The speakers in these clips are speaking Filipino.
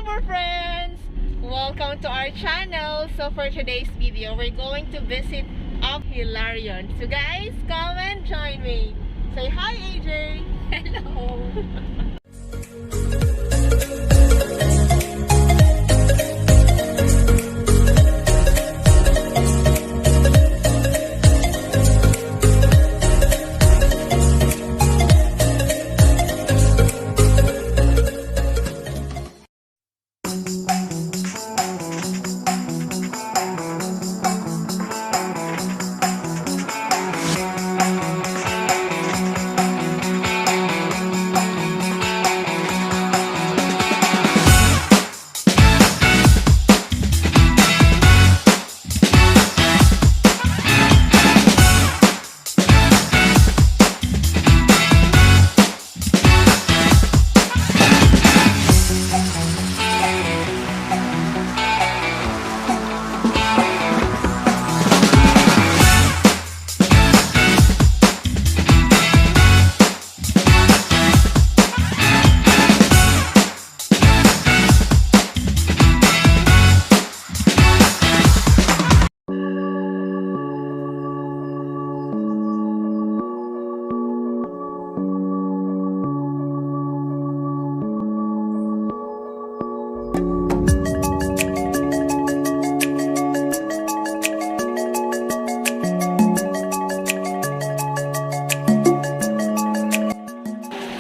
super friends! Welcome to our channel. So for today's video, we're going to visit up Hilarions. So guys, come and join me. Say hi, AJ! Hello!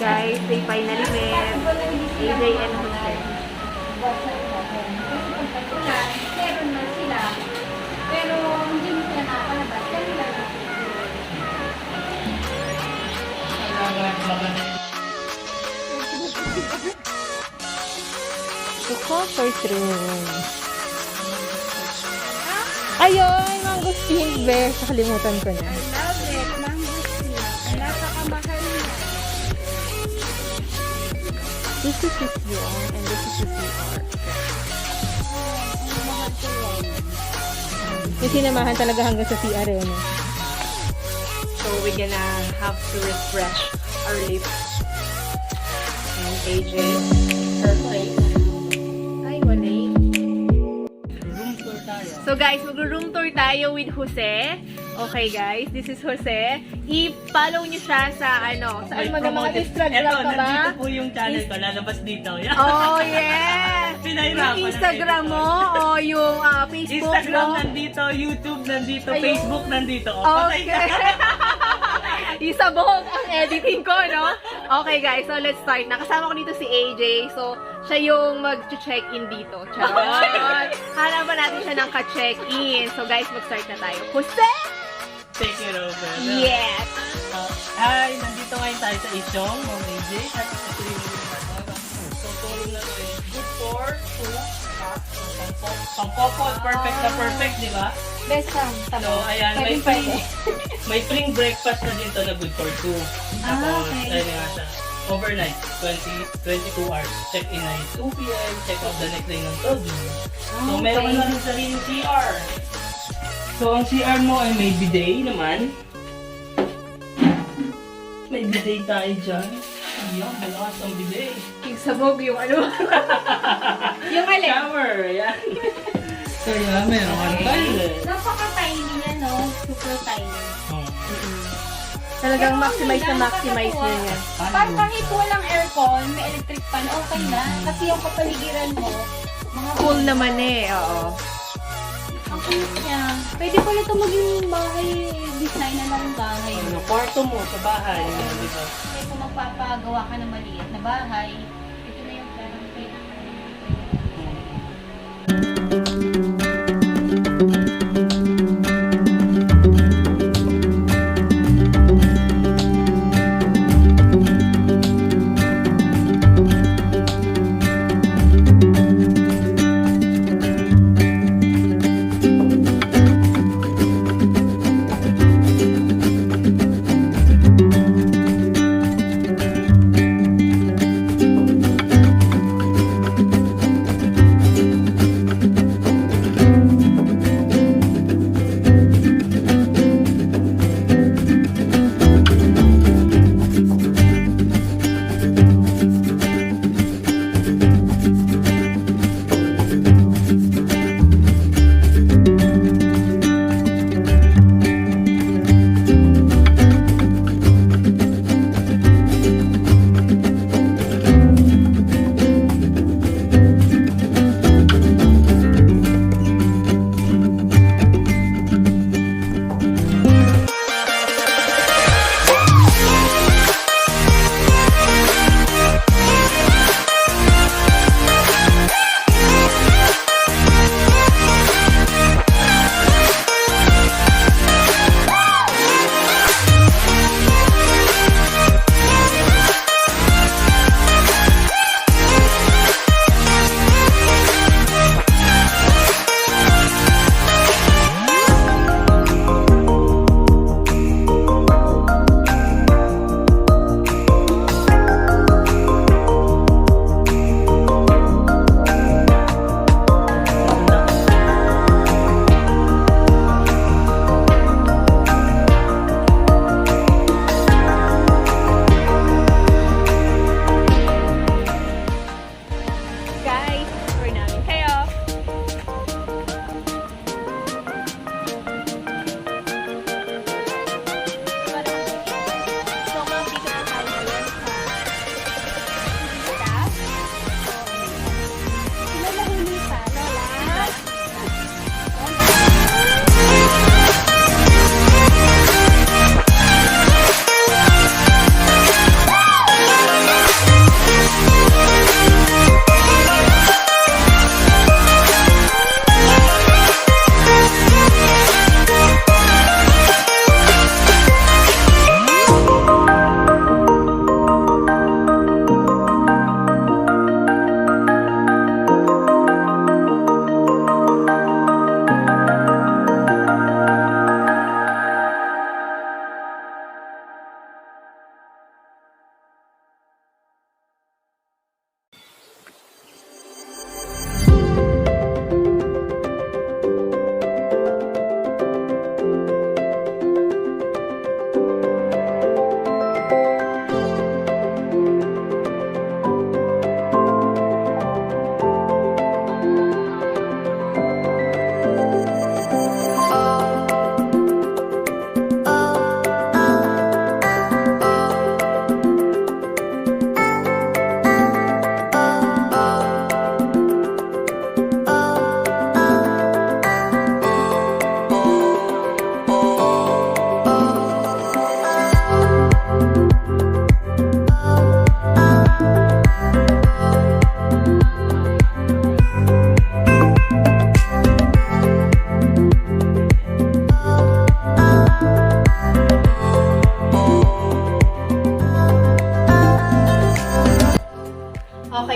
Guys, they finally met AJ and Jose. Meron na sila. Pero hindi mo sila nakapalabas. Kanila na. The comfort room. Ayun, mangosteen bear. Nakalimutan ko na. I love it. Mangosteen. Napakamahal niya. This is Isiong and this is CR. Ang mahal ko yan. Yung sinamahan talaga hanggang sa CR eh. No? So we're gonna have to refresh our lips. And AJ, her face. Ay, wala. Room tour tayo. So guys, mag-room tour tayo with Jose. Okay guys, this is Jose. I-follow nyo siya sa saan mo na mga Instagram Eto, ka ba? nandito po yung channel ko, lalabas dito. Yeah. Oh yes! Pinahirapan Yung Instagram mo o yung Facebook Instagram mo? nandito, YouTube nandito, Ayun. Facebook nandito. O, patay Okay. Isabog ang editing ko, no? Okay guys, so let's start. Nakasama ko dito si AJ. So, siya yung mag-check-in dito. Charot! Hanapan natin siya ng ka-check-in. So guys, mag-start na tayo. Jose! Take it over. Yes! Hi, nandito ngayon tayo sa Isiong, Ma'am AJ. At ito yung so, tulong na to is good for two. Pang-couple, perfect na perfect, di ba? Best time. So, ayan, may free breakfast na dito na good for two. Tapos, okay. ayun nga siya. Overnight, 22 hours. Check-in ay 2 p.m. Check out the next day ng 12 noon. So, meron ka na rin sariling CR. So, ang CR mo ay may bidet naman. May bidet tayo dyan. Ayan, malakas ang bidet. Isabog yung yung alin? Shower, ayan. So, yan, meron ka toilet. Napaka-tiny niya, no? Super tiny. Oh. Talagang maximize na maximize niya yan. Parang kahit walang aircon, may electric fan, okay na. Kasi yung kapaligiran mo, mga Cool naman eh, oo. ang cute niya. Pwede pala ito maging bahay, design na ng bahay. Ano, kwarto mo sa bahay, di ba? Kaya kung magpapagawa ka ng maliit na bahay, ito na yung parang pwede.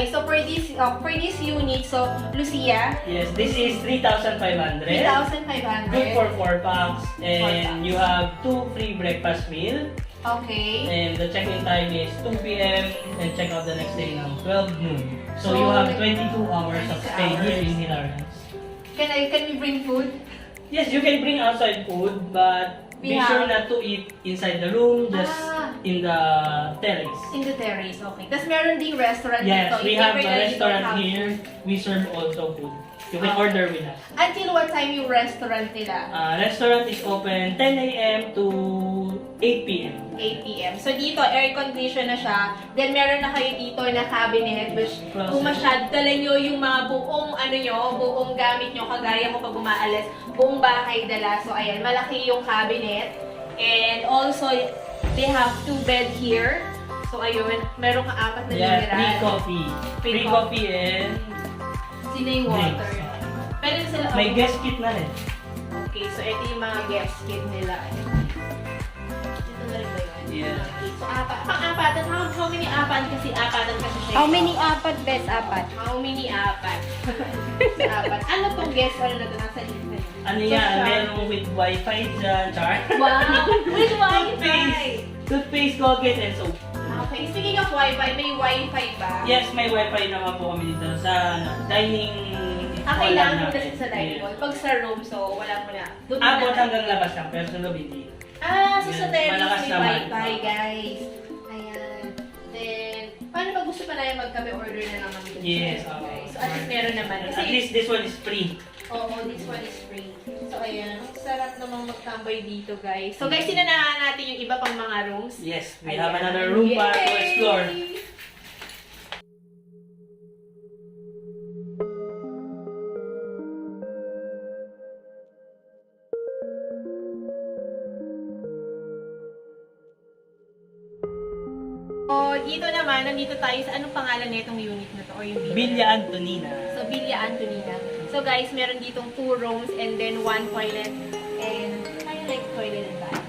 Okay, so for this unit, so Lucia, Yes, this is 3,500. 3,500. Good for 4 packs. And you have 2 free breakfast meal. Okay. And the check-in time is 2 p.m. and check out the next day ng 12 noon. So you have 22 hours of stay here in Hilarions. Can we bring food? Yes, you can bring outside food, but be sure not to eat inside the room, just in the terrace. In the terrace, okay. Tapos meron ding restaurant Yes, dito. we If have ever a na dito restaurant have here. food. We serve also food. You can order with us. Until what time yung restaurant nila? Restaurant is open 10 a.m. to 8 p.m. 8 p.m. So dito, air condition na siya. Then meron na kayo dito na cabinet, which kung masyado dala nyo yung mga buong buong gamit nyo, kagaya ko pag umaalis, buong bahay dala. So ayan, malaki yung cabinet. And also, they have 2 bed here. So ayun, meron ka 4 na Yeah, literal. free coffee. Free coffee and Sino yung water? drinks. Pwede sila. May guest kit na rin. Okay, so ito yung mga guest kit nila. Dito na rin ba yun? Yeah. Okay, so pang-apatan. How many apatan kasi siya? How many apat, best apat? How many apat? Apat. Ano tong guest? Ano na ito? Nasa lista niyo? Ano yan? Meron with WIFI dyan, char. Wow! With Wi-Fi! Toothpaste! Toothpaste, Colgate, and soap. Okay, speaking of Wi-Fi, may Wi-Fi ba? Yes, may WiFi naman po kami dito sa dining Kailangan mo natin. kasi sa dining hall. Pag sa room, so wala mo na. Doon Abot na. hanggang labas lang, pero sa loob hindi. So sa Yes, terrace malakas may naman. Wi-Fi, guys. Ayan. Then, paano pag gusto pa na magkape order na naman dito? Yes, Okay. So at least meron naman. Kasi, At least this one is free. oo, this one is free. So ayan, ang sarap namang magtambay dito, guys. So guys, sinanahan natin yung iba pang mga rooms. Yes, we Ayan. have another room pa to Yay! explore. So, dito naman, nandito tayo sa anong pangalan na itong unit na to or yung Villa Antonina. So, Villa Antonina. So, guys, meron ditong 2 rooms and then 1 toilet and I like toilet and bath.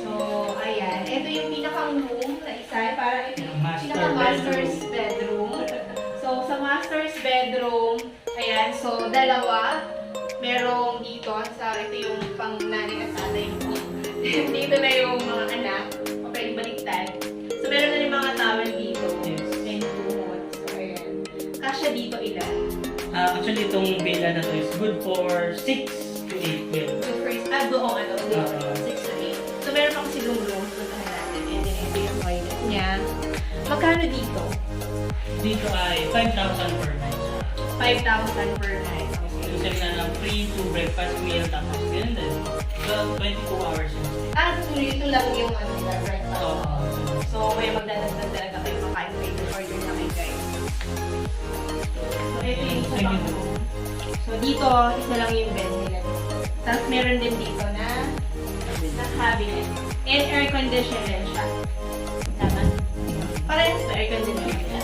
So, ayan. Ito yung pinakang room na isa. Para ito yung pinaka-master's bedroom. So, sa master's bedroom, ayan. So, dalawa. Merong dito. Ito yung pang nanay at tatay ko. Dito na yung mga anak. O pwede baliktad. So, meron na rin mga towel dito. Yes. And 2 mods. So, ayan. Kasya dito ilan? Actually, itong villa na to is good for 6 to 8 people. Good first, buong ano, 6 to 8. So, meron pa kasi room. Puntahan natin. And then, ito yung toilet niya. Magkano dito? Dito ay 5,000 per night. 5,000 per night. Isip na lang free to breakfast meal tapos ganun din. So, 22 hours yun. Ito lang yung ano nila, breakfast. So, So, may magdadagdag talaga kayo makain kayo ng order na kayo, guys. So, ito yung isa pang room. So, dito, isa lang yung bed nila. Tapos, meron din dito na cabinet. And air conditioner din siya. Tama? Parehas ba air conditioner nila?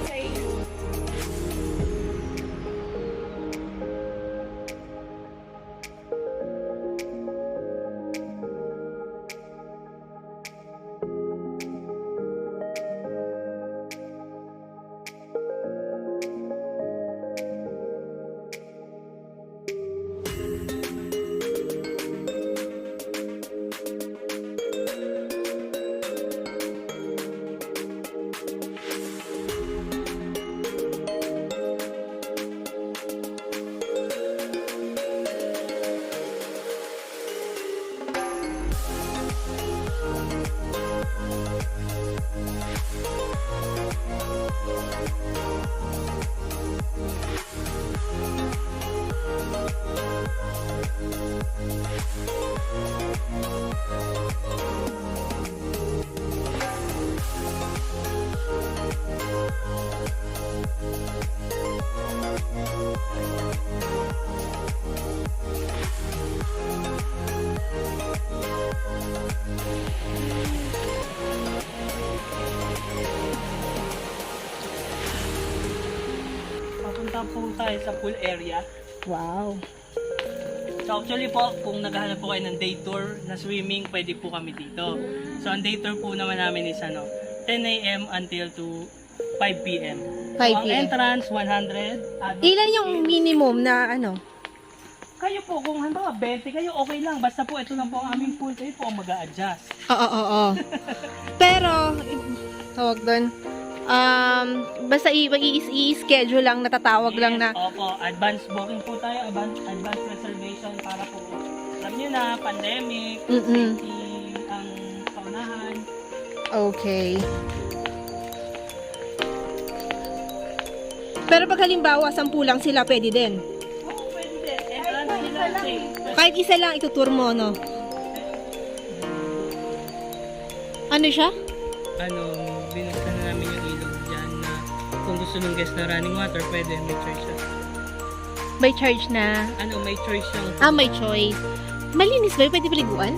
Okay. papunta po tayo sa pool area. Wow. So actually po, kung naghahanap po kayo ng day tour na swimming, pwede po kami dito. So ang day tour po naman namin is 10 a.m. until to 5 p.m. 5 So, ang p.m. entrance, 100. Ilan yung minimum na ano? Kayo po, kung halimbawa 20 kayo, okay lang. Basta po, ito lang po ang aming pool. Kayo po ang mag-a-adjust. Oo. Pero, tawag doon, basta i-schedule lang, natatawag lang na. Opo, advance booking po tayo, advance reservation para po. Alam nyo na, pandemic, safety ang kaunahan. Okay. Pero pag halimbawa, 10 lang sila, pwede din. Oo, pwede din. Entrance nila, safe. Kahit isa lang, itutour mo, no? Ano siya? Binuksan na namin yung ilog dyan na kung gusto ng guest na running water, pwede, may choice siya. May charge na. May choice siyang. May choice. Malinis ba? Pwede paliguan?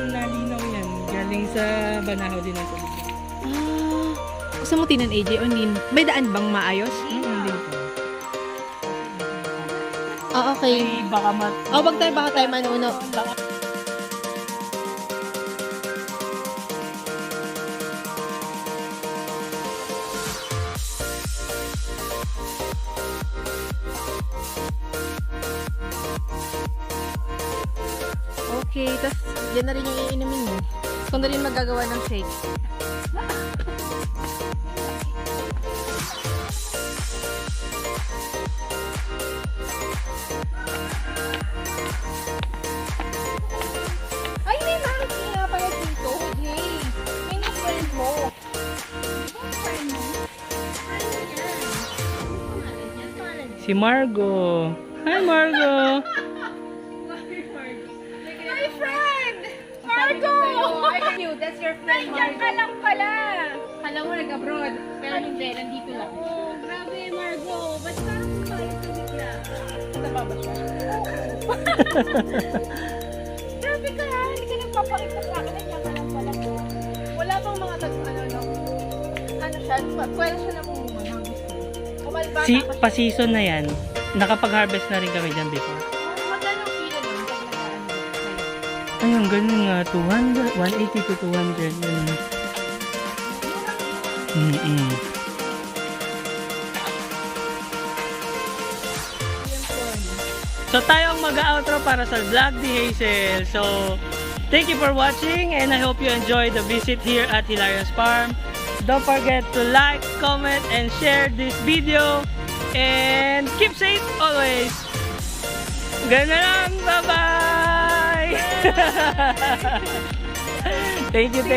Nalinaw yan. Galing sa banahaw din ang tubig. Gusto mo tinan AJ Onin? May daan bang maayos? Hindi po. Okay. Baka tayo manuno. Okay, tas yan na rin yung iinumin mo. Kung na rin magagawa ng shake. Ay, may marami nga pala dito. Yay! May na-friend mo. Friend mo? Si Margo. Hi, Margo. My friend! Margo! That's your friend, Margo. Nandiyan ka lang pala. Kala mo nag-abroad. Pero hindi, nandito lang. Oh, grabe, Margo. Ba't parang tayo sa bigla? Taba ba siya? Grabe ka ha. Hindi ka nagpapakita sa akin. Nandiyan ka lang pala. Wala bang mga ano siya? Pwede siya na mumuna. Kumalbata ka siya. Pa-season na yan. Nakapag-harvest na rin kami dyan before. Magkano kilo nun? Pag nag-ano? Ayun, ganun nga. 200, 180 to 200. Yun. So tayo ang mag-outro para sa vlog ni Hazel. So, thank you for watching and I hope you enjoyed the visit here at Hilarions Farm. Don't forget to like, comment, and share this video. And keep safe always. Ganun lang. Bye-bye. Thank you.